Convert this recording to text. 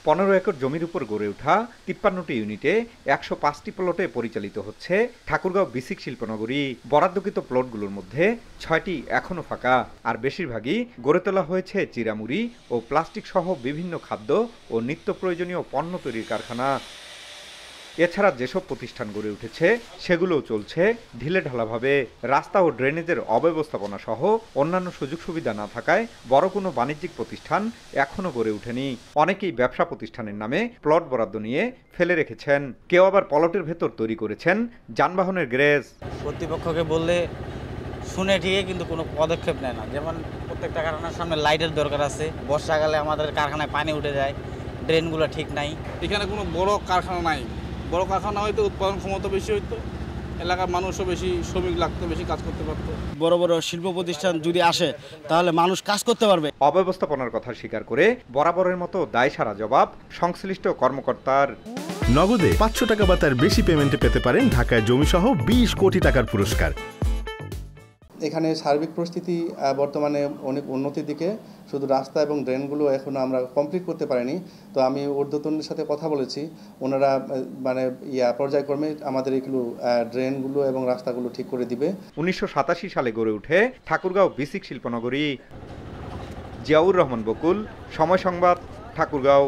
15 acre জমির উপর গড়ে ওঠা 53টি ইউনিটে 105টি প্লটে পরিচালিত হচ্ছে ঠাকুরগাঁও বিসিক শিল্পনগরী। বরাদ্দকৃত প্লটগুলোর মধ্যে 6টি এখনও ফাঁকা, আর বেশিরভাগই গড়ে তোলা হয়েছে চিরামুড়ি ও প্লাস্টিক সহ বিভিন্ন খাদ্য ও নিত্য প্রয়োজনীয় পণ্য তৈরির কারখানা। এছাড়া যেসব প্রতিষ্ঠান গড়ে উঠেছে সেগুলোও চলছে ঢিলেঢালাভাবে। রাস্তা ও ড্রেনেজের অব্যবস্থাপনা সহ অন্যান্য সুযোগ সুবিধা না থাকায় বড় কোনো বাণিজ্যিক প্রতিষ্ঠান এখনও গড়ে ওঠেনি। অনেকেই ব্যবসা প্রতিষ্ঠানের নামে প্লট বরাদ্দ নিয়ে ফেলে রেখেছেন, কেউ আবার প্লটের ভেতর তৈরি করেছেন যানবাহনের গ্যারেজ। কর্তৃপক্ষকে বললে শুনে ঠিকই, কিন্তু কোনো পদক্ষেপ নেয় না। যেমন প্রত্যেকটা কারখানার সামনে লাইটের দরকার আছে, বর্ষাকালে আমাদের কারখানায় পানি উঠে যায়, ড্রেনগুলো ঠিক নাই। এখানে কোনো বড় কারখানা নাই। বড় কারখানা হয়তো উৎপাদন ক্ষমতা বেশি হইতো, এলাকার মানুষও বেশি শ্রমিক লাগতো, বেশি কাজ করতে পারতো। বড় বড় শিল্প প্রতিষ্ঠান যদি আসে তাহলে মানুষ কাজ করতে পারবে। অব্যবস্থাপনার কথা স্বীকার করে বরাবরের মতো দায়সারা জবাব সংশ্লিষ্ট কর্মকর্তার। নগদে 500 টাকা বা তার বেশি পেমেন্টে পেতে পারেন ঢাকায় জমিসহ 20 কোটি টাকার পুরস্কার। এখানে সার্বিক পরিস্থিতি বর্তমানে অনেক উন্নতির দিকে, শুধু রাস্তা এবং ড্রেনগুলো এখনও আমরা কমপ্লিট করতে পারিনি। তো আমি ঊর্ধ্বতনের সাথে কথা বলেছি, ওনারা মানে পর্যায়ক্রমে আমাদের এগুলো ড্রেনগুলো এবং রাস্তাগুলো ঠিক করে দিবে। 1987 সালে গড়ে ওঠে ঠাকুরগাঁও বিসিক শিল্পনগরী। জিয়াউর রহমান বকুল, সময় সংবাদ, ঠাকুরগাঁও।